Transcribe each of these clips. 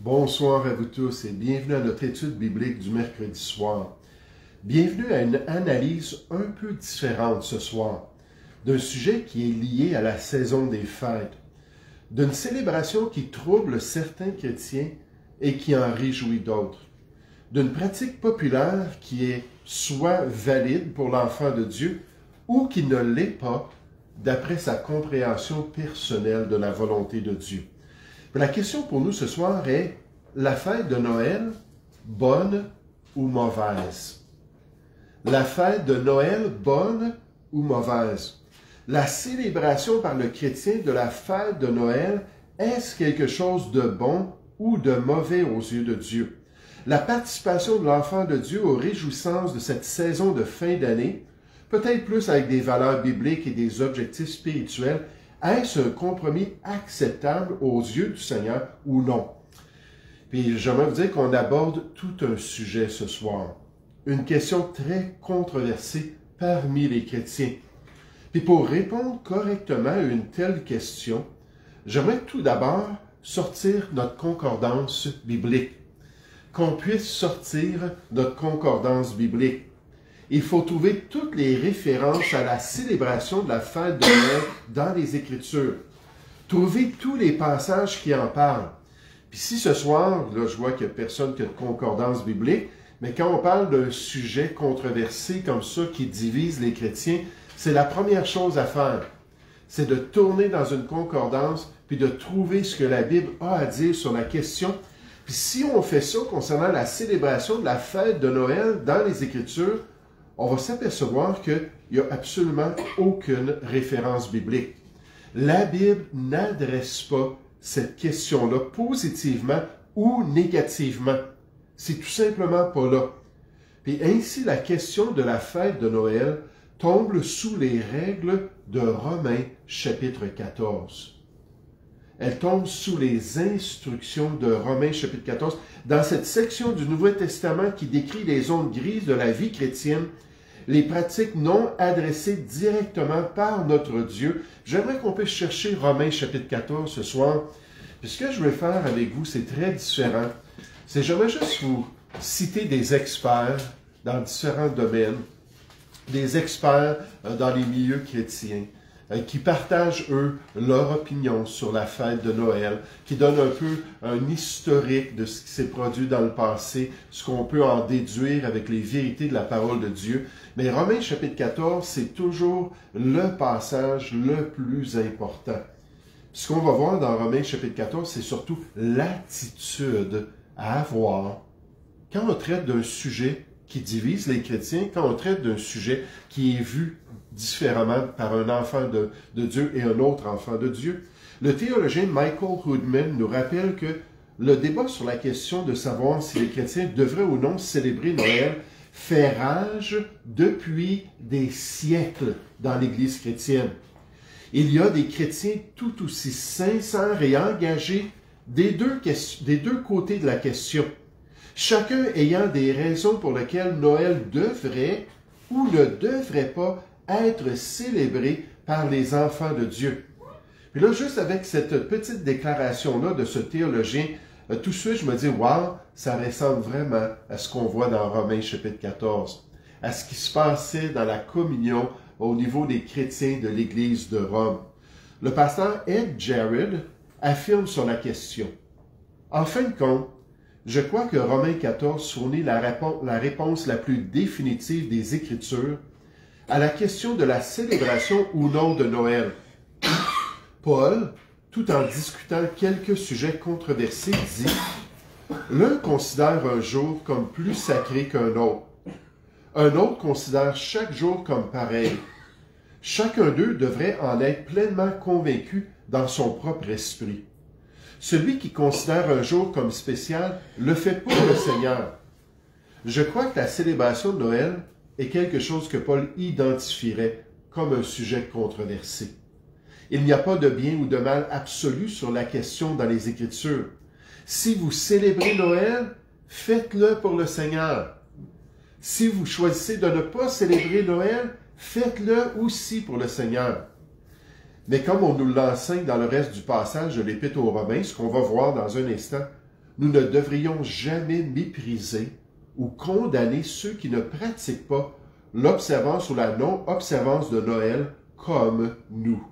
Bonsoir à vous tous et bienvenue à notre étude biblique du mercredi soir. Bienvenue à une analyse un peu différente ce soir, d'un sujet qui est lié à la saison des fêtes, d'une célébration qui trouble certains chrétiens et qui en réjouit d'autres, d'une pratique populaire qui est soit valide pour l'enfant de Dieu ou qui ne l'est pas d'après sa compréhension personnelle de la volonté de Dieu. La question pour nous ce soir est, la fête de Noël, bonne ou mauvaise? La fête de Noël, bonne ou mauvaise? La célébration par le chrétien de la fête de Noël, est-ce quelque chose de bon ou de mauvais aux yeux de Dieu? La participation de l'enfant de Dieu aux réjouissances de cette saison de fin d'année, peut-être plus avec des valeurs bibliques et des objectifs spirituels, est-ce un compromis acceptable aux yeux du Seigneur ou non? Puis j'aimerais vous dire qu'on aborde tout un sujet ce soir. Une question très controversée parmi les chrétiens. Puis pour répondre correctement à une telle question, j'aimerais tout d'abord sortir notre concordance biblique. Qu'on puisse sortir notre concordance biblique. Il faut trouver toutes les références à la célébration de la fête de Noël dans les Écritures. Trouver tous les passages qui en parlent. Puis si ce soir, là je vois qu'il n'y a personne qui a de concordance biblique, mais quand on parle d'un sujet controversé comme ça qui divise les chrétiens, c'est la première chose à faire. C'est de tourner dans une concordance puis de trouver ce que la Bible a à dire sur la question. Puis si on fait ça concernant la célébration de la fête de Noël dans les Écritures, on va s'apercevoir qu'il n'y a absolument aucune référence biblique. La Bible n'adresse pas cette question-là positivement ou négativement. C'est tout simplement pas là. Puis ainsi, la question de la fête de Noël tombe sous les règles de Romains chapitre 14. Elle tombe sous les instructions de Romains chapitre 14, dans cette section du Nouveau Testament qui décrit les zones grises de la vie chrétienne, les pratiques non adressées directement par notre Dieu. J'aimerais qu'on puisse chercher Romains chapitre 14 ce soir. Puis ce que je vais faire avec vous, c'est très différent. J'aimerais juste vous citer des experts dans différents domaines, des experts dans les milieux chrétiens, qui partagent, eux, leur opinion sur la fête de Noël, qui donnent un peu un historique de ce qui s'est produit dans le passé, ce qu'on peut en déduire avec les vérités de la parole de Dieu. Mais Romains chapitre 14, c'est toujours le passage le plus important. Ce qu'on va voir dans Romains chapitre 14, c'est surtout l'attitude à avoir quand on traite d'un sujet qui divise les chrétiens, quand on traite d'un sujet qui est vu différemment par un enfant de Dieu et un autre enfant de Dieu. Le théologien Michael Hoodman nous rappelle que le débat sur la question de savoir si les chrétiens devraient ou non célébrer Noël fait rage depuis des siècles dans l'Église chrétienne. Il y a des chrétiens tout aussi sincères et engagés des deux côtés de la question, chacun ayant des raisons pour lesquelles Noël devrait ou ne devrait pas être célébré par les enfants de Dieu. Puis là, juste avec cette petite déclaration-là de ce théologien, tout de suite, je me dis, wow, ça ressemble vraiment à ce qu'on voit dans Romains chapitre 14, à ce qui se passait dans la communion au niveau des chrétiens de l'Église de Rome. Le pasteur Ed Jared affirme sur la question. En fin de compte, je crois que Romains 14 fournit la réponse la plus définitive des Écritures à la question de la célébration ou non de Noël. Paul, tout en discutant quelques sujets controversés, dit « L'un considère un jour comme plus sacré qu'un autre. Un autre considère chaque jour comme pareil. Chacun d'eux devrait en être pleinement convaincu dans son propre esprit. Celui qui considère un jour comme spécial le fait pour le Seigneur. Je crois que la célébration de Noël est quelque chose que Paul identifierait comme un sujet controversé. Il n'y a pas de bien ou de mal absolu sur la question dans les Écritures. Si vous célébrez Noël, faites-le pour le Seigneur. Si vous choisissez de ne pas célébrer Noël, faites-le aussi pour le Seigneur. Mais comme on nous l'enseigne dans le reste du passage de l'Épître aux Romains, ce qu'on va voir dans un instant, nous ne devrions jamais mépriser ou condamner ceux qui ne pratiquent pas l'observance ou la non-observance de Noël comme nous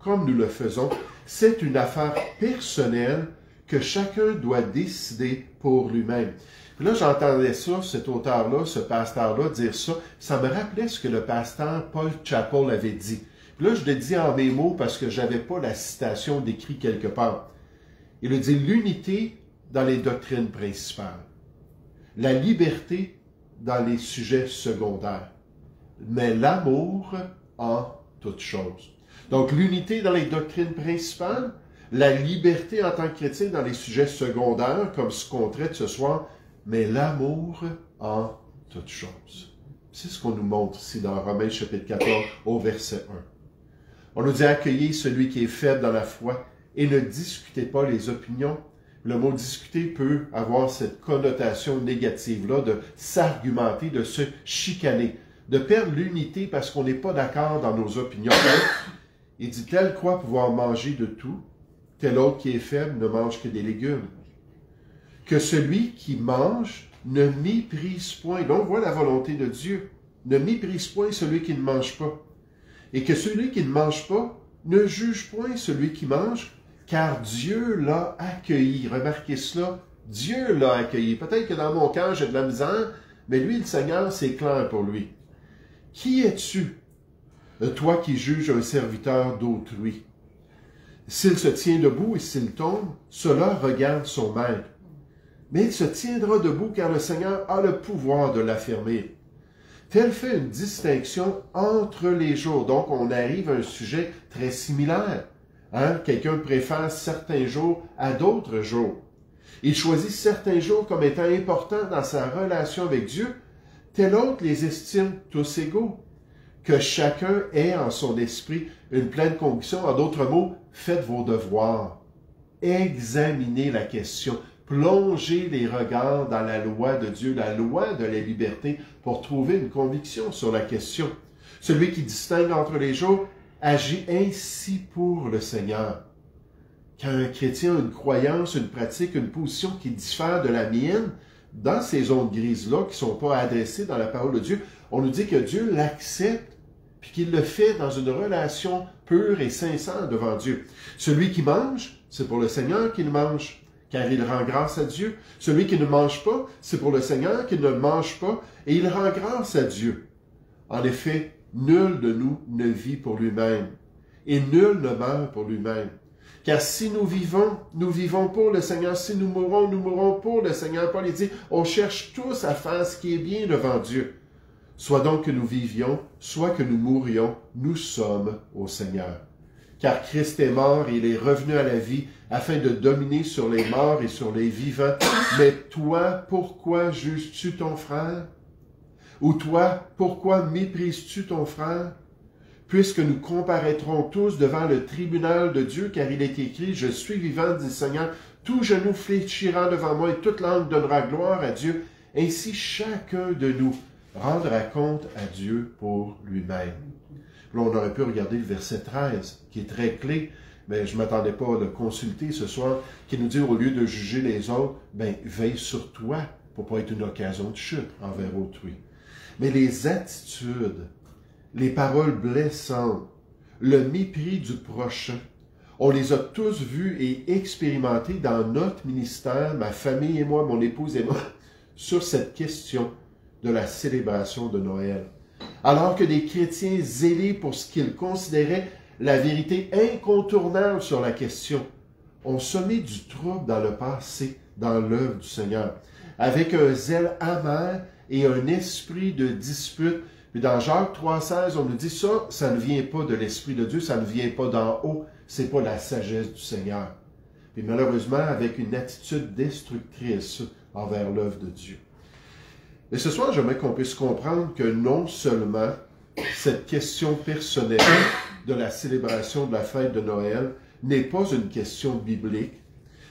le faisons. C'est une affaire personnelle que chacun doit décider pour lui-même. Puis là, j'entendais ça, cet auteur-là, ce pasteur-là, dire ça. Ça me rappelait ce que le pasteur Paul Chappell avait dit. Puis là, je le dis en mes mots parce que je n'avais pas la citation décrite quelque part. Il a dit l'unité dans les doctrines principales, la liberté dans les sujets secondaires, mais l'amour en toutes choses. Donc, l'unité dans les doctrines principales, la liberté en tant que chrétien dans les sujets secondaires, comme ce qu'on traite ce soir, mais l'amour en toutes choses. C'est ce qu'on nous montre ici dans Romains chapitre 14 au verset 1. On nous dit accueillir celui qui est faible dans la foi et ne discutez pas les opinions. Le mot discuter peut avoir cette connotation négative-là de s'argumenter, de se chicaner, de perdre l'unité parce qu'on n'est pas d'accord dans nos opinions. Il dit, tel croit pouvoir manger de tout, tel autre qui est faible ne mange que des légumes. Que celui qui mange ne méprise point. Donc, on voit la volonté de Dieu. Ne méprise point celui qui ne mange pas. Et que celui qui ne mange pas ne juge point celui qui mange, car Dieu l'a accueilli. Remarquez cela, Dieu l'a accueilli. Peut-être que dans mon cœur, j'ai de la misère, mais lui, le Seigneur, c'est clair pour lui. Qui es-tu, toi qui juges un serviteur d'autrui? S'il se tient debout et s'il tombe, cela regarde son maître. Mais il se tiendra debout car le Seigneur a le pouvoir de l'affermir. Tel fait une distinction entre les jours. Donc, on arrive à un sujet très similaire. Quelqu'un préfère certains jours à d'autres jours. Il choisit certains jours comme étant importants dans sa relation avec Dieu. Tel autre les estime tous égaux. Que chacun ait en son esprit une pleine conviction. En d'autres mots, faites vos devoirs. Examinez la question. Plongez les regards dans la loi de Dieu, la loi de la liberté, pour trouver une conviction sur la question. Celui qui distingue entre les jours agit ainsi pour le Seigneur. Quand un chrétien a une croyance, une pratique, une position qui diffère de la mienne, dans ces zones grises-là, qui ne sont pas adressées dans la parole de Dieu, on nous dit que Dieu l'accepte, puis qu'il le fait dans une relation pure et sincère devant Dieu. Celui qui mange, c'est pour le Seigneur qu'il mange, car il rend grâce à Dieu. Celui qui ne mange pas, c'est pour le Seigneur qu'il ne mange pas, et il rend grâce à Dieu. En effet, nul de nous ne vit pour lui-même, et nul ne meurt pour lui-même. Car si nous vivons pour le Seigneur. Si nous mourrons pour le Seigneur. Paul dit, on cherche tous à faire ce qui est bien devant Dieu. Soit donc que nous vivions, soit que nous mourions, nous sommes au Seigneur. Car Christ est mort et il est revenu à la vie afin de dominer sur les morts et sur les vivants. Mais toi, pourquoi juges-tu ton frère? Ou toi, pourquoi méprises-tu ton frère? Puisque nous comparaîtrons tous devant le tribunal de Dieu, car il est écrit, « Je suis vivant, dit le Seigneur, tout genou fléchira devant moi et toute langue donnera gloire à Dieu. Ainsi chacun de nous rendra compte à Dieu pour lui-même. » Là, on aurait pu regarder le verset 13, qui est très clé, mais je ne m'attendais pas à le consulter ce soir, qui nous dit, au lieu de juger les autres, veille sur toi, pour ne pas être une occasion de chute envers autrui. Mais les attitudes, les paroles blessantes, le mépris du prochain, on les a tous vus et expérimentés dans notre ministère, ma famille et moi, mon épouse et moi, sur cette question de la célébration de Noël. Alors que des chrétiens zélés pour ce qu'ils considéraient la vérité incontournable sur la question, ont semé du trouble dans le passé, dans l'œuvre du Seigneur, avec un zèle amer et un esprit de dispute. Puis dans Jacques 3,16, on nous dit ça ne vient pas de l'Esprit de Dieu, ça ne vient pas d'en haut, c'est pas la sagesse du Seigneur. Puis malheureusement, avec une attitude destructrice envers l'œuvre de Dieu. Et ce soir, j'aimerais qu'on puisse comprendre que non seulement cette question personnelle de la célébration de la fête de Noël n'est pas une question biblique,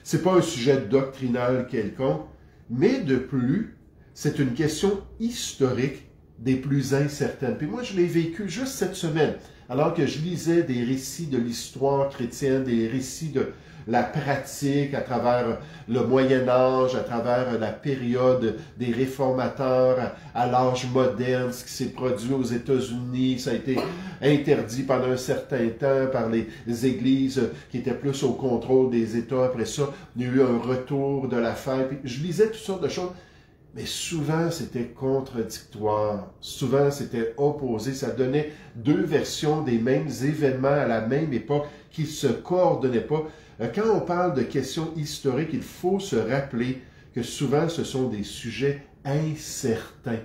c'est pas un sujet doctrinal quelconque, mais de plus, c'est une question historique des plus incertaines. Puis moi, je l'ai vécu juste cette semaine, alors que je lisais des récits de l'histoire chrétienne, des récits la pratique, à travers le Moyen-Âge, à travers la période des réformateurs, à l'âge moderne, ce qui s'est produit aux États-Unis. Ça a été interdit pendant un certain temps par les églises qui étaient plus au contrôle des États. Après ça, il y a eu un retour de la fête. Puis je lisais toutes sortes de choses. Mais souvent, c'était contradictoire. Souvent, c'était opposé. Ça donnait deux versions des mêmes événements à la même époque qui ne se coordonnaient pas. Quand on parle de questions historiques, il faut se rappeler que souvent, ce sont des sujets incertains.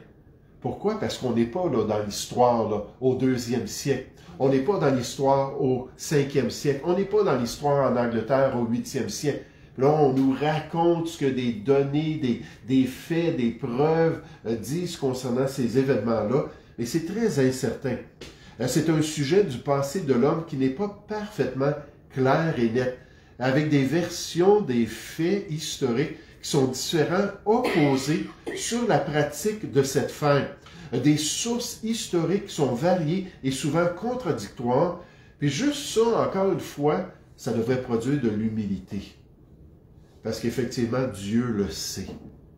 Pourquoi? Parce qu'on n'est pas là, dans l'histoire là, au 2e siècle. On n'est pas dans l'histoire au 5e siècle. On n'est pas dans l'histoire en Angleterre au 8e siècle. Là, on nous raconte ce que des données, des faits, des preuves disent concernant ces événements-là, mais c'est très incertain. C'est un sujet du passé de l'homme qui n'est pas parfaitement clair et net, avec des versions des faits historiques qui sont différents, opposés sur la pratique de cette fête. Des sources historiques qui sont variées et souvent contradictoires, puis juste ça, encore une fois, ça devrait produire de l'humilité. Parce qu'effectivement, Dieu le sait.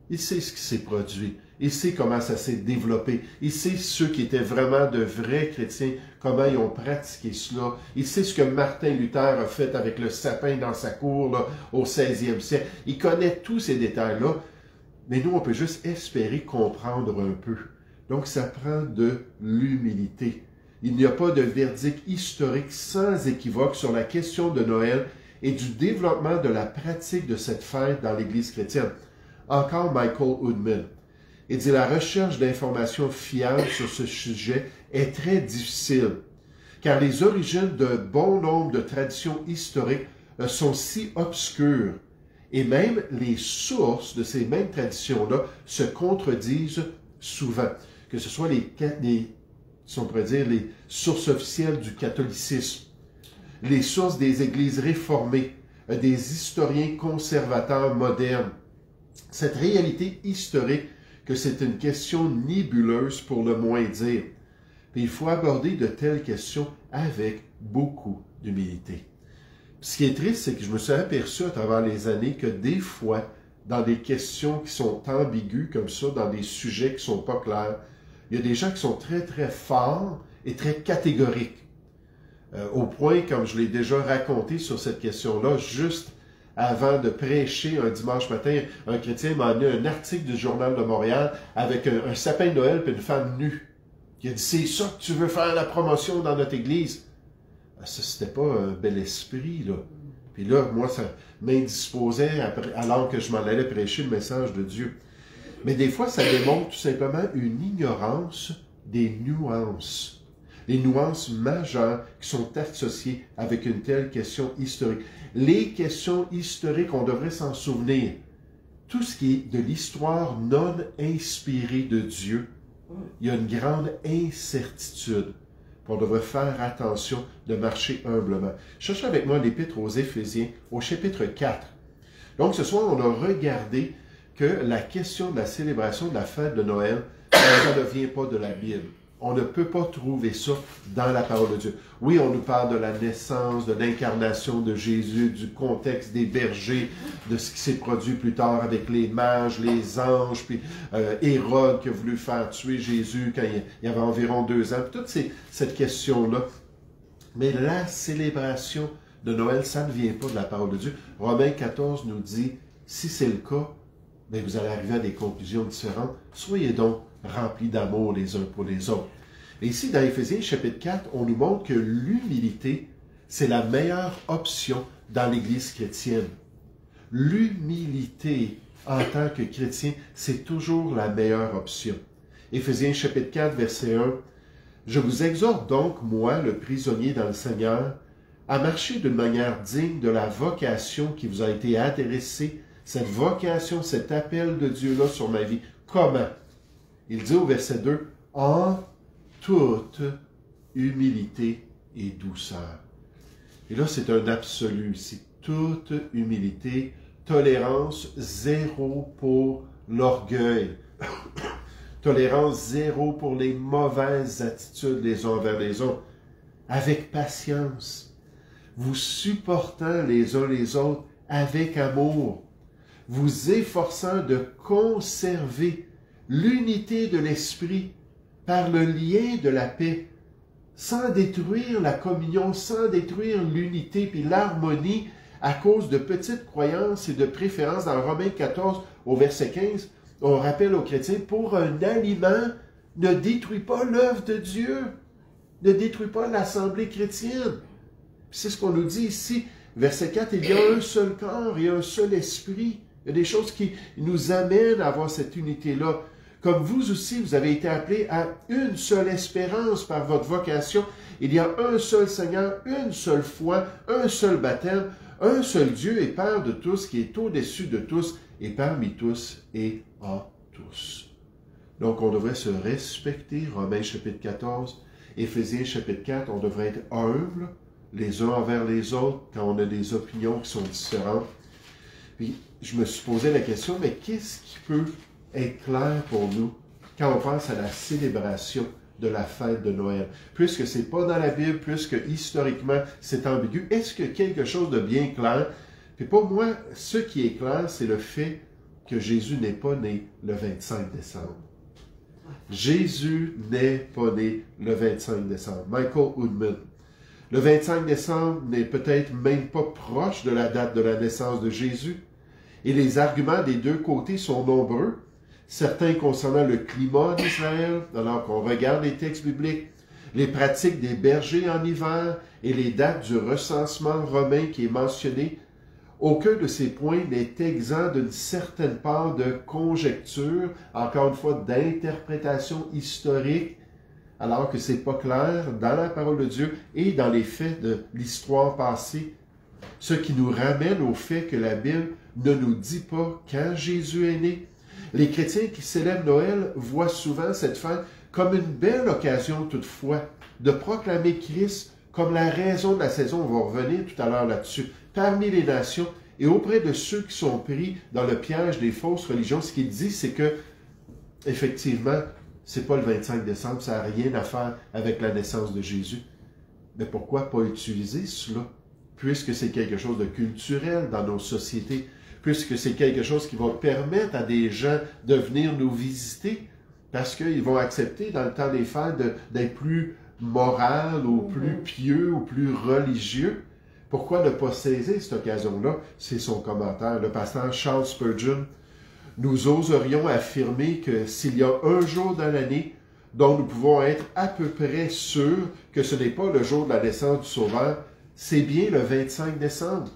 Il sait ce qui s'est produit. Il sait comment ça s'est développé. Il sait ceux qui étaient vraiment de vrais chrétiens, comment ils ont pratiqué cela. Il sait ce que Martin Luther a fait avec le sapin dans sa cour là, au 16e siècle. Il connaît tous ces détails-là. Mais nous, on peut juste espérer comprendre un peu. Donc, ça prend de l'humilité. Il n'y a pas de verdict historique sans équivoque sur la question de Noël et du développement de la pratique de cette fête dans l'Église chrétienne. Encore Michael Woodman. Il dit « La recherche d'informations fiables sur ce sujet est très difficile, car les origines de bon nombre de traditions historiques sont si obscures, et même les sources de ces mêmes traditions-là se contredisent souvent, que ce soit si on pourrait dire, les sources officielles du catholicisme, les sources des églises réformées, des historiens conservateurs modernes. Cette réalité historique que c'est une question nébuleuse pour le moins dire. Puis il faut aborder de telles questions avec beaucoup d'humilité. Ce qui est triste, c'est que je me suis aperçu à travers les années que des fois, dans des questions qui sont ambiguës comme ça, dans des sujets qui ne sont pas clairs, il y a des gens qui sont très, très forts et très catégoriques. Au point, comme je l'ai déjà raconté sur cette question-là, juste avant de prêcher un dimanche matin, un chrétien m'a amené un article du Journal de Montréal avec un sapin de Noël et une femme nue. Il a dit « C'est ça que tu veux faire la promotion dans notre église? » Ça, c'était pas un bel esprit, là. Puis là, moi, ça m'indisposait alors que je m'en allais prêcher le message de Dieu. Mais des fois, ça démontre tout simplement une ignorance des nuances. Les nuances majeures qui sont associées avec une telle question historique. Les questions historiques, on devrait s'en souvenir. Tout ce qui est de l'histoire non inspirée de Dieu, il y a une grande incertitude. On devrait faire attention de marcher humblement. Cherchez avec moi l'Épître aux Éphésiens, au chapitre 4. Donc ce soir, on a regardé que la question de la célébration de la fête de Noël, ça ne vient pas de la Bible. On ne peut pas trouver ça dans la parole de Dieu. Oui, on nous parle de la naissance, de l'incarnation de Jésus, du contexte des bergers, de ce qui s'est produit plus tard avec les mages, les anges, puis Hérode qui a voulu faire tuer Jésus quand il y avait environ 2 ans. Toute cette question-là. Mais la célébration de Noël, ça ne vient pas de la parole de Dieu. Romains 14 nous dit, si c'est le cas, bien, vous allez arriver à des conclusions différentes. Soyez donc remplis d'amour les uns pour les autres. Et ici, dans Éphésiens chapitre 4, on nous montre que l'humilité, c'est la meilleure option dans l'Église chrétienne. L'humilité, en tant que chrétien, c'est toujours la meilleure option. Éphésiens chapitre 4, verset 1. « Je vous exhorte donc, moi, le prisonnier dans le Seigneur, à marcher d'une manière digne de la vocation qui vous a été adressée, cette vocation, cet appel de Dieu-là sur ma vie. Comment? » Il dit au verset 2, « En toute humilité et douceur. » Et là, c'est un absolu ici. Toute humilité, tolérance zéro pour l'orgueil. Tolérance zéro pour les mauvaises attitudes les uns envers les autres. Avec patience. vous supportant les uns les autres avec amour, vous efforçant de conserver l'unité de l'esprit par le lien de la paix, sans détruire la communion, sans détruire l'unité puis l'harmonie à cause de petites croyances et de préférences. Dans Romains 14, au verset 15, on rappelle aux chrétiens, pour un aliment, ne détruis pas l'œuvre de Dieu, ne détruis pas l'assemblée chrétienne. C'est ce qu'on nous dit ici, verset 4, il y a un seul corps et un seul esprit. Il y a des choses qui nous amènent à avoir cette unité-là. Comme vous aussi, vous avez été appelés à une seule espérance par votre vocation. Il y a un seul Seigneur, une seule foi, un seul baptême, un seul Dieu et Père de tous, qui est au-dessus de tous et parmi tous et en tous. Donc, on devrait se respecter, Romains chapitre 14, Éphésiens chapitre 4, on devrait être humbles les uns envers les autres quand on a des opinions qui sont différentes. Puis, je me suis posé la question, mais qu'est-ce qui peut être clair pour nous quand on pense à la célébration de la fête de Noël? Puisque ce n'est pas dans la Bible, puisque historiquement c'est ambigu, est-ce que quelque chose de bien clair? Puis pour moi, ce qui est clair, c'est le fait que Jésus n'est pas né le 25 décembre. Jésus n'est pas né le 25 décembre. Michael Woodman. Le 25 décembre n'est peut-être même pas proche de la date de la naissance de Jésus. Et les arguments des deux côtés sont nombreux. Certains concernant le climat d'Israël, alors qu'on regarde les textes bibliques, les pratiques des bergers en hiver et les dates du recensement romain qui est mentionné. Aucun de ces points n'est exempt d'une certaine part de conjecture, encore une fois d'interprétation historique, alors que ce n'est pas clair dans la parole de Dieu et dans les faits de l'histoire passée. Ce qui nous ramène au fait que la Bible ne nous dit pas quand Jésus est né. Les chrétiens qui célèbrent Noël voient souvent cette fête comme une belle occasion toutefois de proclamer Christ comme la raison de la saison. On va revenir tout à l'heure là-dessus. Parmi les nations et auprès de ceux qui sont pris dans le piège des fausses religions, ce qu'il dit, c'est que, effectivement, c'est pas le 25 décembre, ça n'a rien à faire avec la naissance de Jésus. Mais pourquoi pas utiliser cela? Puisque c'est quelque chose de culturel dans nos sociétés, puisque c'est quelque chose qui va permettre à des gens de venir nous visiter, parce qu'ils vont accepter dans le temps des fêtes d'être plus moral ou plus pieux ou plus religieux. Pourquoi ne pas saisir cette occasion-là? C'est son commentaire. Le pasteur Charles Spurgeon, nous oserions affirmer que s'il y a un jour dans l'année dont nous pouvons être à peu près sûrs que ce n'est pas le jour de la naissance du Sauveur, c'est bien le 25 décembre.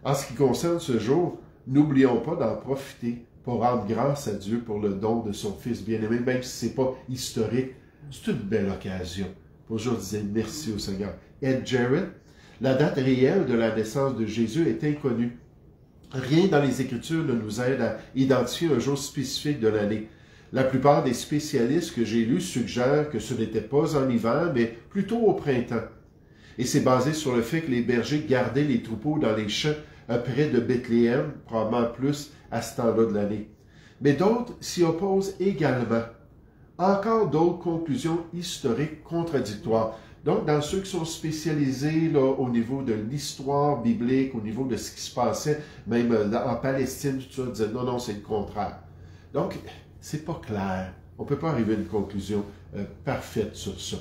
En ce qui concerne ce jour, n'oublions pas d'en profiter pour rendre grâce à Dieu pour le don de son Fils bien-aimé, même si ce n'est pas historique. C'est une belle occasion pour aujourd'hui dire merci au Seigneur. Ed Jarrett, la date réelle de la naissance de Jésus est inconnue. Rien dans les Écritures ne nous aide à identifier un jour spécifique de l'année. La plupart des spécialistes que j'ai lus suggèrent que ce n'était pas en hiver, mais plutôt au printemps. Et c'est basé sur le fait que les bergers gardaient les troupeaux dans les champs près de Bethléem, probablement plus à ce temps-là de l'année. Mais d'autres s'y opposent également. Encore d'autres conclusions historiques contradictoires. Donc, dans ceux qui sont spécialisés là, au niveau de l'histoire biblique, au niveau de ce qui se passait, même en Palestine, tout ça, disaient non, c'est le contraire. Donc, c'est pas clair. On ne peut pas arriver à une conclusion parfaite sur ça.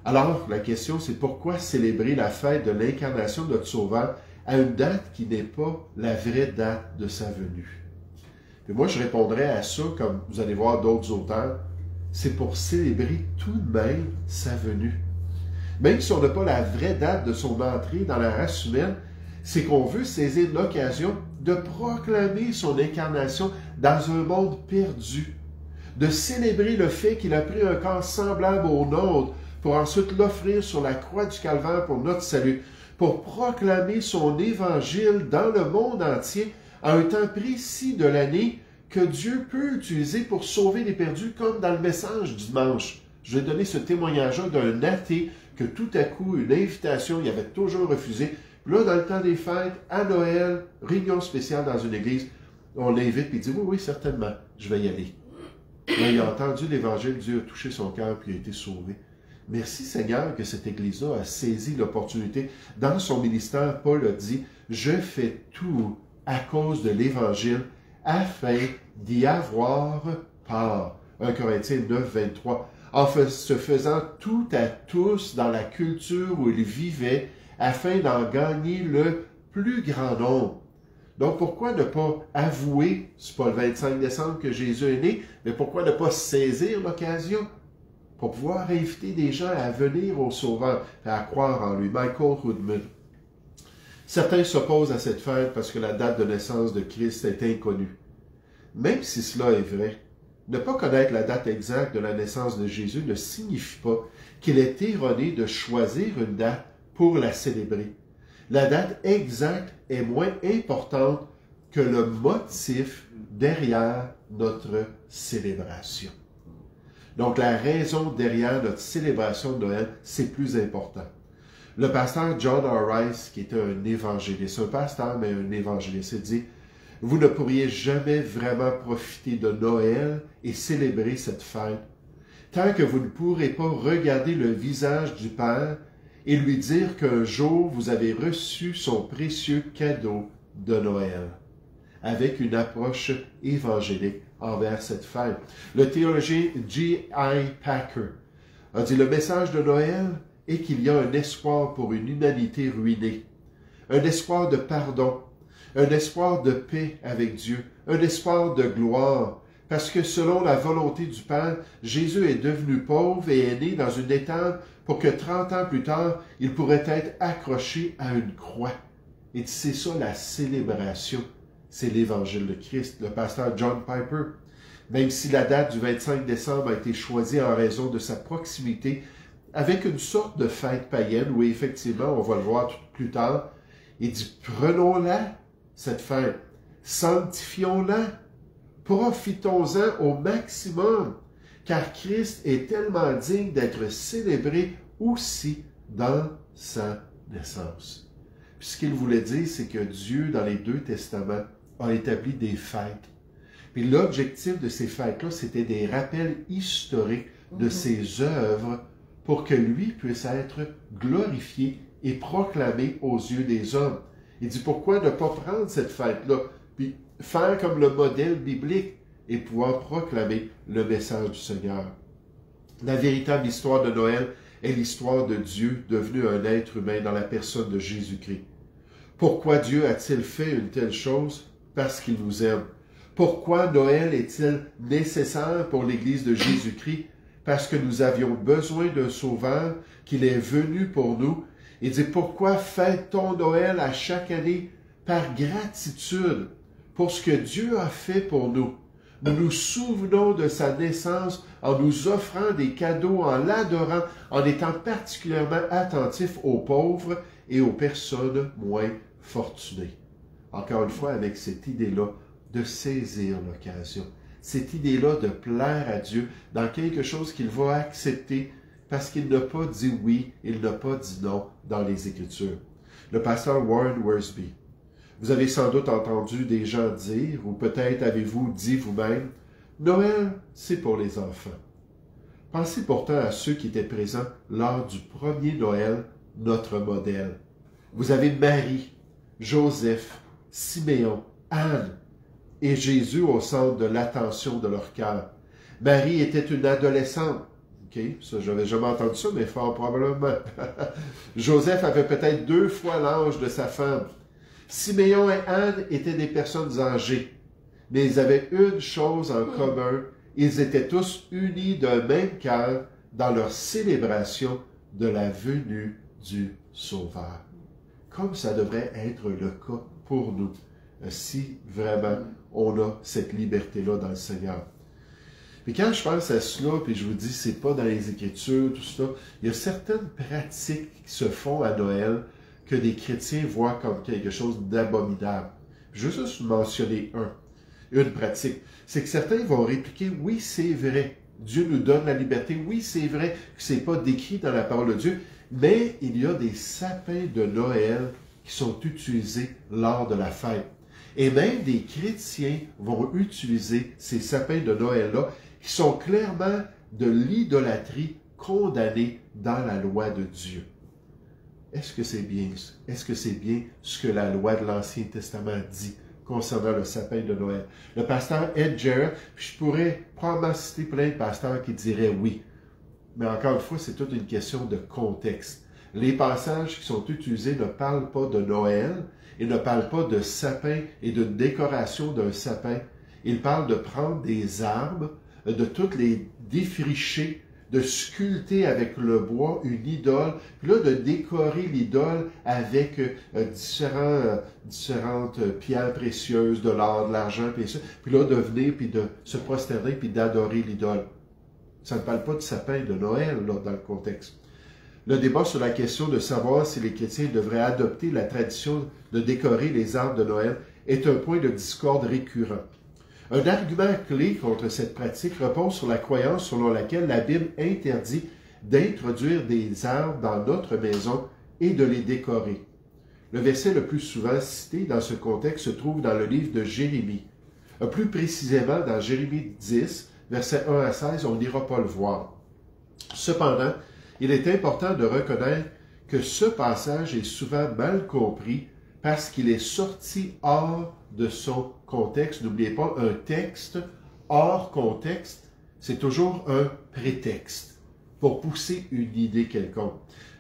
Alors, la question, c'est pourquoi célébrer la fête de l'incarnation de notre Sauveur à une date qui n'est pas la vraie date de sa venue? Puis moi, je répondrais à ça, comme vous allez voir d'autres auteurs, c'est pour célébrer tout de même sa venue. Même si on n'a pas la vraie date de son entrée dans la race humaine, c'est qu'on veut saisir l'occasion de proclamer son incarnation dans un monde perdu, de célébrer le fait qu'il a pris un corps semblable au nôtre pour ensuite l'offrir sur la croix du Calvaire pour notre salut, pour proclamer son évangile dans le monde entier à un temps précis de l'année que Dieu peut utiliser pour sauver les perdus, comme dans le message du dimanche. Je vais donner ce témoignage-là d'un athée que tout à coup, une invitation, il avait toujours refusé. Puis là, dans le temps des fêtes, à Noël, réunion spéciale dans une église, on l'invite et il dit, oui, certainement, je vais y aller. Là, il a entendu l'Évangile, Dieu a touché son cœur puis il a été sauvé. Merci Seigneur que cette Église-là a saisi l'opportunité. Dans son ministère, Paul a dit, « Je fais tout à cause de l'Évangile afin d'y avoir part. » 1 Corinthiens 9, 23. En se faisant tout à tous dans la culture où il vivait afin d'en gagner le plus grand nombre. Donc, pourquoi ne pas avouer, c'est pas le 25 décembre que Jésus est né, mais pourquoi ne pas saisir l'occasion pour pouvoir inviter des gens à venir au Sauveur et à croire en lui. Michael Hoodman. Certains s'opposent à cette fête parce que la date de naissance de Christ est inconnue. Même si cela est vrai, ne pas connaître la date exacte de la naissance de Jésus ne signifie pas qu'il est erroné de choisir une date pour la célébrer. La date exacte est moins importante que le motif derrière notre célébration. Donc, la raison derrière notre célébration de Noël, c'est plus important. Le pasteur John R. Rice, qui était un évangéliste, un pasteur, mais un évangéliste, il dit « Vous ne pourriez jamais vraiment profiter de Noël et célébrer cette fête tant que vous ne pourrez pas regarder le visage du Père et lui dire qu'un jour vous avez reçu son précieux cadeau de Noël. » Avec une approche évangélique envers cette fête. Le théologien J.I. Packer a dit « Le message de Noël est qu'il y a un espoir pour une humanité ruinée, un espoir de pardon, un espoir de paix avec Dieu, un espoir de gloire, parce que selon la volonté du Père, Jésus est devenu pauvre et est né dans une étable pour que 30 ans plus tard, il pourrait être accroché à une croix. » Et c'est ça la célébration. C'est l'Évangile de Christ, le pasteur John Piper. Même si la date du 25 décembre a été choisie en raison de sa proximité avec une sorte de fête païenne, où effectivement, on va le voir plus tard, il dit « Prenons-la, cette fête, sanctifions-la, profitons-en au maximum, car Christ est tellement digne d'être célébré aussi dans sa naissance. » Puis ce qu'il voulait dire, c'est que Dieu, dans les deux testaments, a établi des fêtes. Puis l'objectif de ces fêtes-là, c'était des rappels historiques de ses œuvres pour que lui puisse être glorifié et proclamé aux yeux des hommes. Il dit, pourquoi ne pas prendre cette fête-là, puis faire comme le modèle biblique et pouvoir proclamer le message du Seigneur. La véritable histoire de Noël est l'histoire de Dieu devenu un être humain dans la personne de Jésus-Christ. Pourquoi Dieu a-t-il fait une telle chose? Parce qu'il nous aime. Pourquoi Noël est-il nécessaire pour l'Église de Jésus-Christ? Parce que nous avions besoin d'un Sauveur, qu'il est venu pour nous. Il dit, pourquoi fête-t-on Noël à chaque année? Par gratitude pour ce que Dieu a fait pour nous. Nous nous souvenons de sa naissance en nous offrant des cadeaux, en l'adorant, en étant particulièrement attentifs aux pauvres et aux personnes moins fortunées. Encore une fois, avec cette idée-là de saisir l'occasion, cette idée-là de plaire à Dieu dans quelque chose qu'il va accepter parce qu'il n'a pas dit oui, il n'a pas dit non dans les Écritures. Le pasteur Warren Wiersbe. Vous avez sans doute entendu des gens dire, ou peut-être avez-vous dit vous-même, « Noël, c'est pour les enfants. » Pensez pourtant à ceux qui étaient présents lors du premier Noël, notre modèle. Vous avez Marie, Joseph, Siméon, Anne et Jésus au centre de l'attention de leur cœur. Marie était une adolescente. OK, ça, je n'avais jamais entendu ça, mais fort probablement. Joseph avait peut-être 2 fois l'âge de sa femme. Siméon et Anne étaient des personnes âgées, mais ils avaient une chose en commun, ils étaient tous unis d'un même cœur dans leur célébration de la venue du Sauveur. Comme ça devrait être le cas pour nous, si vraiment on a cette liberté-là dans le Seigneur. Mais quand je pense à cela, puis je vous dis, c'est pas dans les Écritures, tout ça, il y a certaines pratiques qui se font à Noël que des chrétiens voient comme quelque chose d'abominable. Je veux juste mentionner une pratique. C'est que certains vont répliquer, oui, c'est vrai, Dieu nous donne la liberté, oui, c'est vrai que c'est pas décrit dans la parole de Dieu, mais il y a des sapins de Noël qui sont utilisés lors de la fête. Et même des chrétiens vont utiliser ces sapins de Noël-là, qui sont clairement de l'idolâtrie condamnés dans la loi de Dieu. Est-ce que c'est bien? Est-ce que c'est bien ce que la loi de l'Ancien Testament dit concernant le sapin de Noël? Le pasteur Ed Jarrett, je pourrais probablement citer plein de pasteurs qui diraient oui. Mais encore une fois, c'est toute une question de contexte. Les passages qui sont utilisés ne parlent pas de Noël, ils ne parlent pas de sapin et de décoration d'un sapin. Ils parlent de prendre des arbres, de toutes les défricher, de sculpter avec le bois une idole, puis là de décorer l'idole avec différentes pierres précieuses, de l'or, de l'argent, puis là de venir, puis de se prosterner, puis d'adorer l'idole. Ça ne parle pas de sapin de Noël, là, dans le contexte. Le débat sur la question de savoir si les chrétiens devraient adopter la tradition de décorer les arbres de Noël est un point de discorde récurrent. Un argument clé contre cette pratique repose sur la croyance selon laquelle la Bible interdit d'introduire des arbres dans notre maison et de les décorer. Le verset le plus souvent cité dans ce contexte se trouve dans le livre de Jérémie. Plus précisément dans Jérémie 10, versets 1 à 16, on n'ira pas le voir. Cependant, il est important de reconnaître que ce passage est souvent mal compris parce qu'il est sorti hors de son contexte. N'oubliez pas, un texte hors contexte, c'est toujours un prétexte pour pousser une idée quelconque.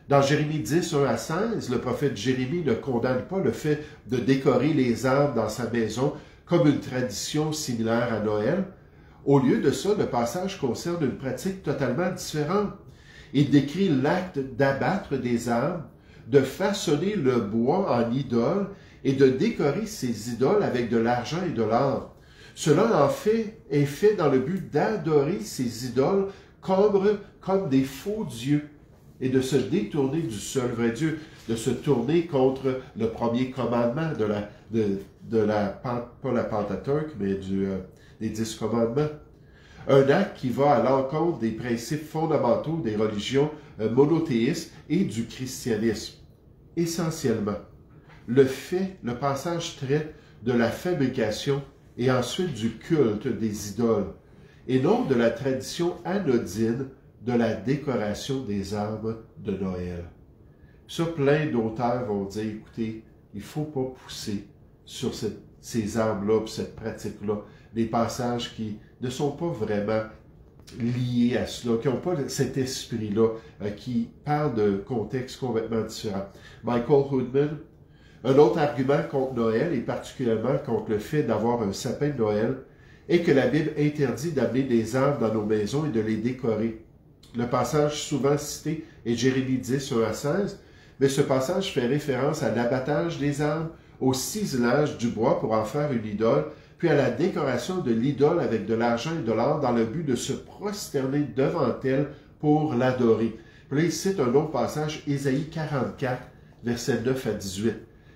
Dans Jérémie 10, 1 à 16, le prophète Jérémie ne condamne pas le fait de décorer les arbres dans sa maison comme une tradition similaire à Noël. Au lieu de ça, le passage concerne une pratique totalement différente. Il décrit l'acte d'abattre des arbres, de façonner le bois en idole et de décorer ces idoles avec de l'argent et de l'or. Cela en fait est fait dans le but d'adorer ces idoles comme des faux dieux et de se détourner du seul vrai Dieu, de se tourner contre le premier commandement pas la Pentateuque, mais des 10 commandements. Un acte qui va à l'encontre des principes fondamentaux des religions monothéistes et du christianisme. Essentiellement, le passage traite de la fabrication et ensuite du culte des idoles, et non de la tradition anodine de la décoration des arbres de Noël. Ça, plein d'auteurs vont dire, écoutez, il ne faut pas pousser sur ces arbres-là, cette pratique-là, des passages qui ne sont pas vraiment liés à cela, qui n'ont pas cet esprit-là, qui parlent de contextes complètement différents. Michael Hoodman, un autre argument contre Noël, et particulièrement contre le fait d'avoir un sapin de Noël, est que la Bible interdit d'amener des arbres dans nos maisons et de les décorer. Le passage souvent cité est Jérémie 10, 1 à 16, mais ce passage fait référence à l'abattage des arbres, au ciselage du bois pour en faire une idole, puis à la décoration de l'idole avec de l'argent et de l'or dans le but de se prosterner devant elle pour l'adorer. Puis là, il cite un autre passage, Ésaïe 44, versets 9 à 18,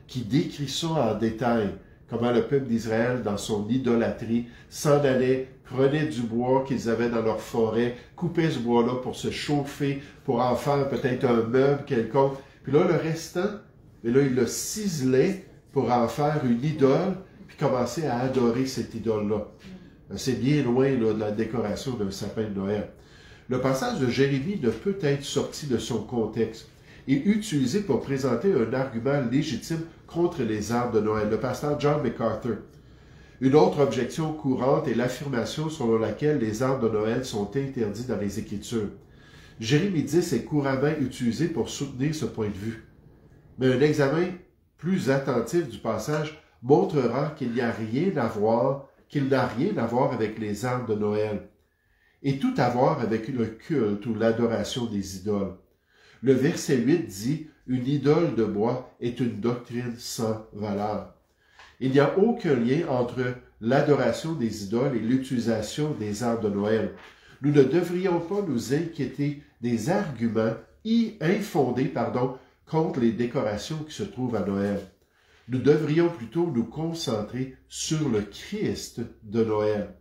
qui décrit ça en détail, comment le peuple d'Israël, dans son idolâtrie, s'en allait, prenait du bois qu'ils avaient dans leur forêt, coupait ce bois-là pour se chauffer, pour en faire peut-être un meuble quelconque. Puis là, le restant, et là, il le ciselait pour en faire une idole, puis commencer à adorer cette idole-là. C'est bien loin là, de la décoration d'un sapin de Noël. Le passage de Jérémie ne peut être sorti de son contexte et utilisé pour présenter un argument légitime contre les arbres de Noël. Le pasteur John MacArthur. Une autre objection courante est l'affirmation selon laquelle les arbres de Noël sont interdits dans les Écritures. Jérémie 10 est couramment utilisé pour soutenir ce point de vue. Mais un examen plus attentif du passage montrera qu'il n'a rien à voir avec les arbres de Noël, et tout à voir avec le culte ou l'adoration des idoles. Le verset 8 dit « Une idole de bois est une doctrine sans valeur ». Il n'y a aucun lien entre l'adoration des idoles et l'utilisation des arbres de Noël. Nous ne devrions pas nous inquiéter des arguments infondés contre les décorations qui se trouvent à Noël. Nous devrions plutôt nous concentrer sur le Christ de Noël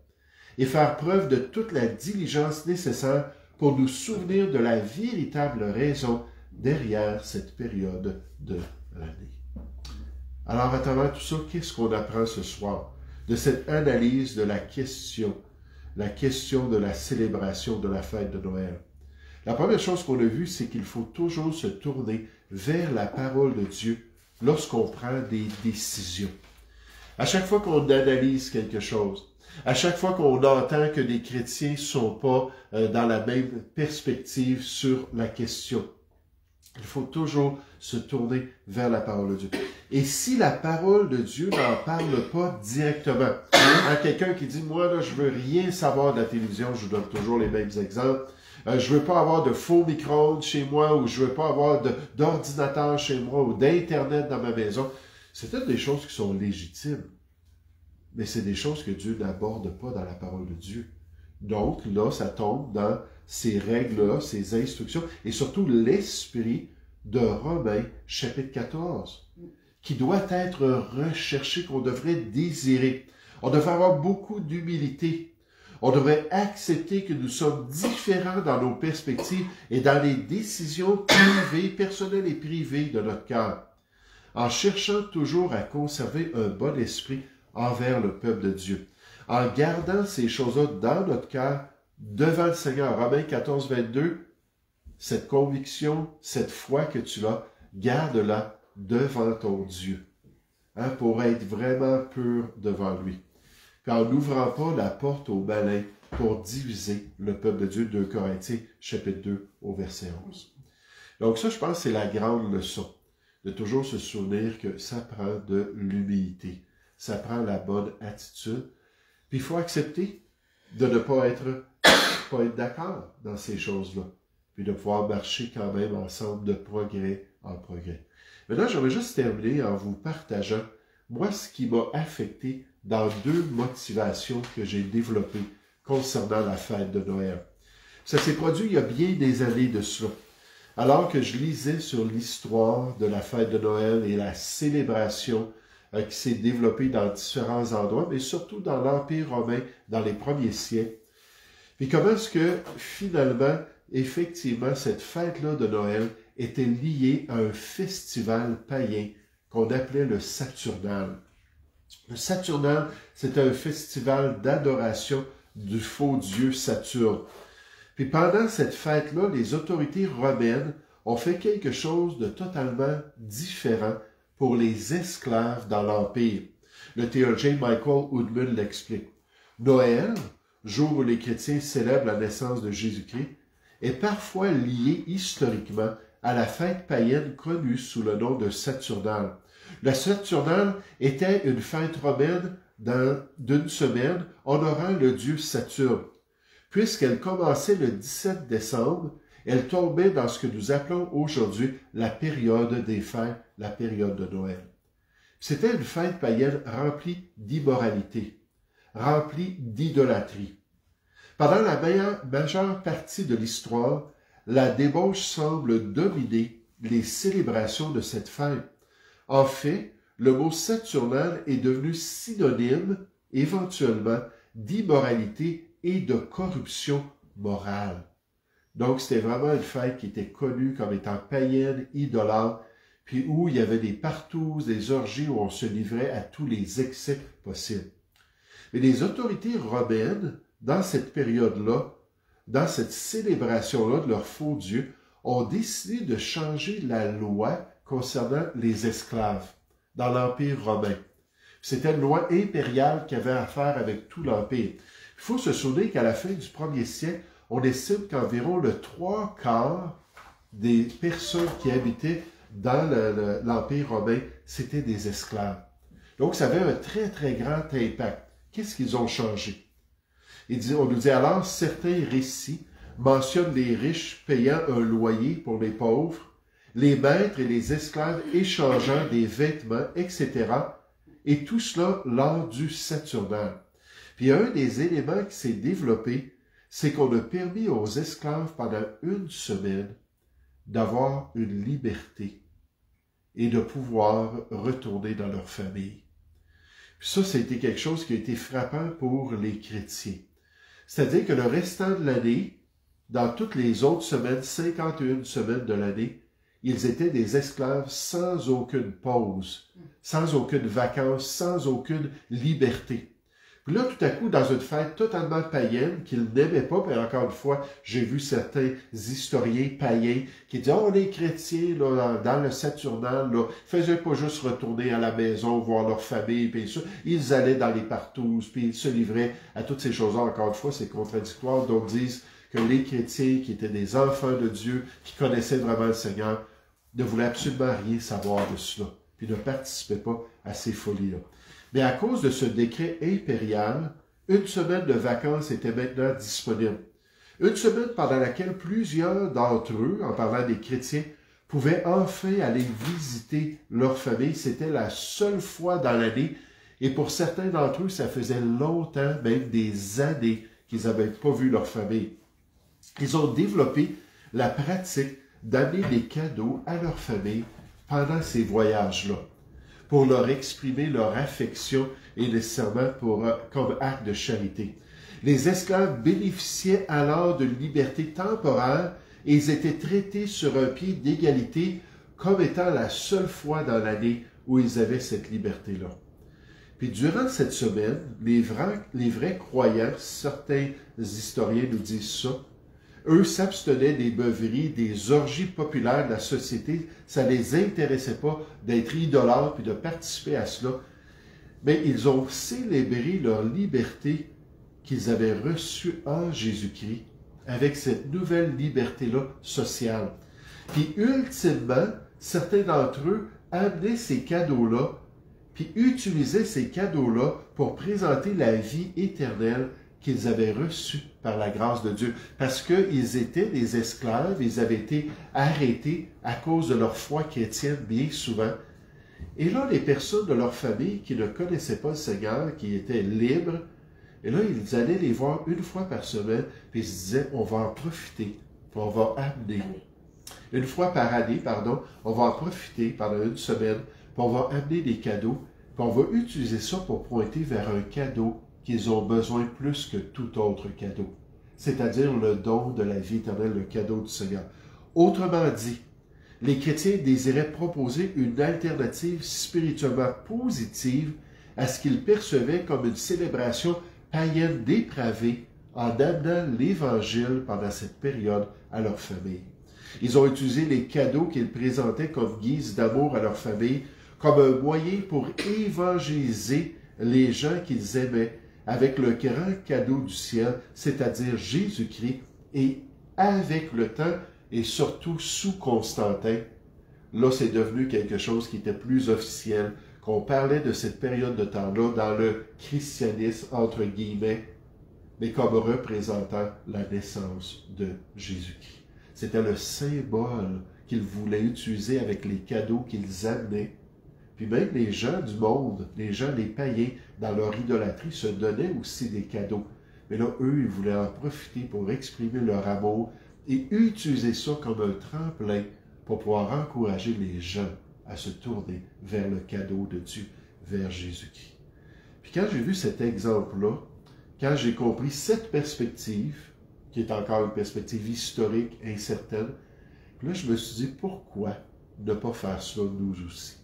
et faire preuve de toute la diligence nécessaire pour nous souvenir de la véritable raison derrière cette période de l'année. Alors, à travers tout ça, qu'est-ce qu'on apprend ce soir de cette analyse de la question de la célébration de la fête de Noël? La première chose qu'on a vue, c'est qu'il faut toujours se tourner vers la parole de Dieu lorsqu'on prend des décisions. À chaque fois qu'on analyse quelque chose, à chaque fois qu'on entend que des chrétiens ne sont pas dans la même perspective sur la question, il faut toujours se tourner vers la parole de Dieu. Et si la parole de Dieu n'en parle pas directement, quelqu'un qui dit, moi, là, je veux rien savoir de la télévision, je vous donne toujours les mêmes exemples, je veux pas avoir de faux micro-ondes chez moi, ou je veux pas avoir d'ordinateur chez moi, ou d'Internet dans ma maison. C'est peut-être des choses qui sont légitimes, mais c'est des choses que Dieu n'aborde pas dans la parole de Dieu. Donc, là, ça tombe dans ces règles-là, ces instructions, et surtout l'esprit de Romains, chapitre 14, qui doit être recherché, qu'on devrait désirer. On devrait avoir beaucoup d'humilité. On devrait accepter que nous sommes différents dans nos perspectives et dans les décisions privées, personnelles et privées de notre cœur, en cherchant toujours à conserver un bon esprit envers le peuple de Dieu, en gardant ces choses-là dans notre cœur devant le Seigneur. Romains 14, 22, cette conviction, cette foi que tu as, garde-la devant ton Dieu, pour être vraiment pur devant lui. Puis en n'ouvrant pas la porte au malin pour diviser le peuple de Dieu, 2 Corinthiens, chapitre 2, au verset 11. Donc ça, je pense, c'est la grande leçon, de toujours se souvenir que ça prend de l'humilité, ça prend la bonne attitude, puis il faut accepter de ne pas être d'accord dans ces choses-là, puis de pouvoir marcher quand même ensemble de progrès en progrès. Maintenant, j'aimerais juste terminer en vous partageant, moi, ce qui m'a affecté dans 2 motivations que j'ai développées concernant la fête de Noël. Ça s'est produit il y a bien des années de cela. Alors que je lisais sur l'histoire de la fête de Noël et la célébration qui s'est développée dans différents endroits, mais surtout dans l'Empire romain dans les premiers siècles. Puis comment est-ce que, finalement, effectivement, cette fête-là de Noël était liée à un festival païen qu'on appelait le Saturnale. Le Saturnale, c'était un festival d'adoration du faux dieu Saturne. Puis pendant cette fête-là, les autorités romaines ont fait quelque chose de totalement différent pour les esclaves dans l'Empire. Le théologien Michael Woodman l'explique. Noël, jour où les chrétiens célèbrent la naissance de Jésus-Christ, est parfois lié historiquement à la fête païenne connue sous le nom de Saturnale. La Saturnale était une fête romaine d'une semaine honorant le dieu Saturne. Puisqu'elle commençait le 17 décembre, elle tombait dans ce que nous appelons aujourd'hui la période des fêtes, la période de Noël. C'était une fête païenne remplie d'immoralité, remplie d'idolâtrie. Pendant la majeure partie de l'histoire, la débauche semble dominer les célébrations de cette fête. En fait, le mot Saturnale est devenu synonyme, éventuellement, d'immoralité et de corruption morale. Donc, c'était vraiment une fête qui était connue comme étant païenne, idolâtre, puis où il y avait des partouzes, des orgies, où on se livrait à tous les excès possibles. Mais les autorités romaines, dans cette période-là, dans cette célébration-là de leur faux dieu, ont décidé de changer la loi concernant les esclaves dans l'Empire romain. C'était une loi impériale qui avait à faire avec tout l'Empire. Il faut se souvenir qu'à la fin du 1er siècle, on estime qu'environ le 3/4 des personnes qui habitaient dans l'Empire romain, c'était des esclaves. Donc, ça avait un très, très grand impact. Qu'est-ce qu'ils ont changé? On nous dit alors, certains récits mentionnent les riches payant un loyer pour les pauvres, les maîtres et les esclaves échangeant des vêtements, etc. Et tout cela lors du Saturnale. Puis un des éléments qui s'est développé, c'est qu'on a permis aux esclaves pendant une semaine d'avoir une liberté et de pouvoir retourner dans leur famille. Puis ça, c'était quelque chose qui a été frappant pour les chrétiens. C'est-à-dire que le restant de l'année, dans toutes les autres semaines, 51 semaines de l'année, ils étaient des esclaves sans aucune pause, sans aucune vacance, sans aucune liberté. Puis là, tout à coup, dans une fête totalement païenne qu'ils n'aimaient pas, puis encore une fois, j'ai vu certains historiens païens qui disaient « Oh, les chrétiens, là, dans le Saturnal, là, faisaient pas juste retourner à la maison, voir leur famille, puis ça. Ils allaient dans les partouzes, puis ils se livraient à toutes ces choses-là. » Encore une fois, c'est contradictoire. Donc, disent que les chrétiens, qui étaient des enfants de Dieu, qui connaissaient vraiment le Seigneur, ne voulaient absolument rien savoir de cela, puis ne participaient pas à ces folies-là. Mais à cause de ce décret impérial, une semaine de vacances était maintenant disponible. Une semaine pendant laquelle plusieurs d'entre eux, en parlant des chrétiens, pouvaient enfin aller visiter leur famille. C'était la seule fois dans l'année, et pour certains d'entre eux, ça faisait longtemps, même des années, qu'ils n'avaient pas vu leur famille. Ils ont développé la pratique d'amener des cadeaux à leur famille pendant ces voyages-là, pour leur exprimer leur affection et nécessairement comme acte de charité. Les esclaves bénéficiaient alors d'une liberté temporaire et ils étaient traités sur un pied d'égalité comme étant la seule fois dans l'année où ils avaient cette liberté-là. Puis durant cette semaine, les vrais croyants, certains historiens nous disent ça, eux s'abstenaient des beuveries, des orgies populaires de la société. Ça ne les intéressait pas d'être idolâtres et de participer à cela. Mais ils ont célébré leur liberté qu'ils avaient reçue en Jésus-Christ avec cette nouvelle liberté-là sociale. Puis ultimement, certains d'entre eux amenaient ces cadeaux-là, puis utilisaient ces cadeaux-là pour présenter la vie éternelle qu'ils avaient reçue par la grâce de Dieu. Parce qu'ils étaient des esclaves, ils avaient été arrêtés à cause de leur foi chrétienne bien souvent. Et là, les personnes de leur famille qui ne connaissaient pas le Seigneur, qui étaient libres, et là, ils allaient les voir une fois par semaine, puis ils se disaient, on va en profiter, puis on va amener. Une fois par année, pardon, on va en profiter pendant une semaine, puis on va amener des cadeaux, puis on va utiliser ça pour pointer vers un cadeau qu'ils ont besoin plus que tout autre cadeau, c'est-à-dire le don de la vie éternelle, le cadeau du Seigneur. Autrement dit, les chrétiens désiraient proposer une alternative spirituellement positive à ce qu'ils percevaient comme une célébration païenne dépravée en amenant l'Évangile pendant cette période à leur famille. Ils ont utilisé les cadeaux qu'ils présentaient comme guise d'amour à leur famille comme un moyen pour évangéliser les gens qu'ils aimaient avec le grand cadeau du ciel, c'est-à-dire Jésus-Christ, et avec le temps, et surtout sous Constantin, là c'est devenu quelque chose qui était plus officiel, qu'on parlait de cette période de temps-là dans le christianisme, entre guillemets, mais comme représentant la naissance de Jésus-Christ. C'était le symbole qu'ils voulaient utiliser avec les cadeaux qu'ils amenaient. Puis même les gens du monde, les païens, dans leur idolâtrie, se donnaient aussi des cadeaux. Mais là, eux, ils voulaient en profiter pour exprimer leur amour et utiliser ça comme un tremplin pour pouvoir encourager les gens à se tourner vers le cadeau de Dieu, vers Jésus-Christ. Puis quand j'ai vu cet exemple-là, quand j'ai compris cette perspective, qui est encore une perspective historique incertaine, puis là, je me suis dit, pourquoi ne pas faire cela nous aussi?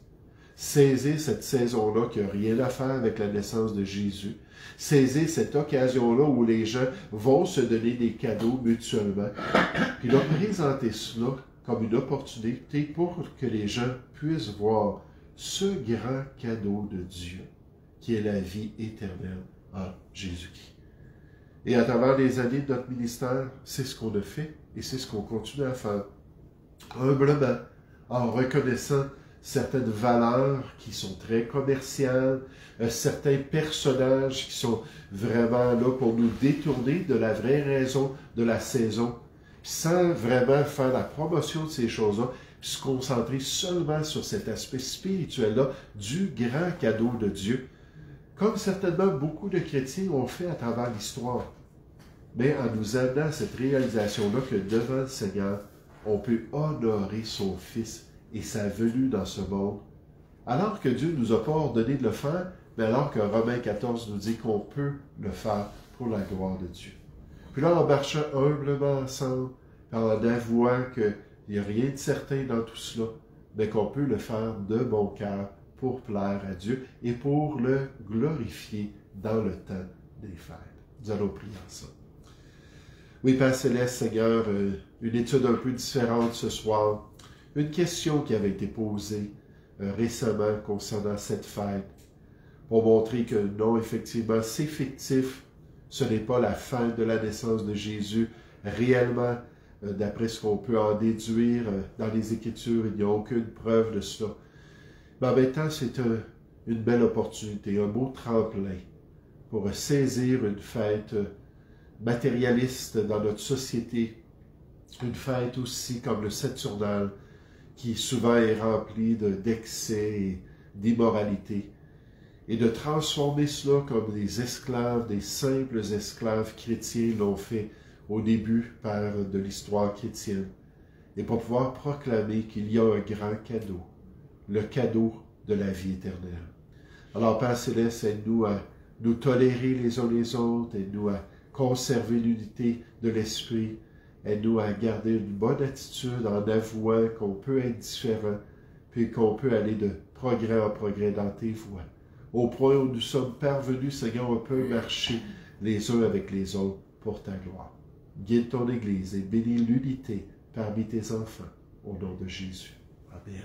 Saisir cette saison-là qui n'a rien à faire avec la naissance de Jésus. Saisir cette occasion-là où les gens vont se donner des cadeaux mutuellement. Puis là, présenter cela comme une opportunité pour que les gens puissent voir ce grand cadeau de Dieu, qui est la vie éternelle en Jésus-Christ. Et à travers les années de notre ministère, c'est ce qu'on a fait et c'est ce qu'on continue à faire. Humblement, en reconnaissant certaines valeurs qui sont très commerciales, certains personnages qui sont vraiment là pour nous détourner de la vraie raison de la saison, sans vraiment faire la promotion de ces choses-là, puis se concentrer seulement sur cet aspect spirituel-là du grand cadeau de Dieu, comme certainement beaucoup de chrétiens ont fait à travers l'histoire, mais en nous amenant à cette réalisation-là que devant le Seigneur, on peut honorer son Fils et sa venue dans ce monde, alors que Dieu ne nous a pas ordonné de le faire, mais alors que Romains 14 nous dit qu'on peut le faire pour la gloire de Dieu. Puis là, en marchant humblement ensemble, en avouant qu'il n'y a rien de certain dans tout cela, mais qu'on peut le faire de bon cœur pour plaire à Dieu et pour le glorifier dans le temps des fêtes. Nous allons prier ensemble. Oui, Père Céleste, Seigneur, une étude un peu différente ce soir. Une question qui avait été posée récemment concernant cette fête, pour montrer que non, effectivement, c'est fictif. Ce n'est pas la fête de la naissance de Jésus. Réellement, d'après ce qu'on peut en déduire dans les Écritures, il n'y a aucune preuve de cela. Mais en même temps, c'est une belle opportunité, un beau tremplin pour saisir une fête matérialiste dans notre société, une fête aussi comme le Saturnal, qui souvent est remplie d'excès et d'immoralité, et de transformer cela comme des esclaves, des simples esclaves chrétiens l'ont fait au début de l'histoire chrétienne, et pour pouvoir proclamer qu'il y a un grand cadeau, le cadeau de la vie éternelle. Alors, Père Céleste, aide-nous à nous tolérer les uns les autres, aide-nous à conserver l'unité de l'esprit, aide-nous à garder une bonne attitude en avouant qu'on peut être différent, puis qu'on peut aller de progrès en progrès dans tes voies. Au point où nous sommes parvenus, Seigneur, on peut marcher les uns avec les autres pour ta gloire. Guide ton Église et bénis l'unité parmi tes enfants, au nom de Jésus. Amen.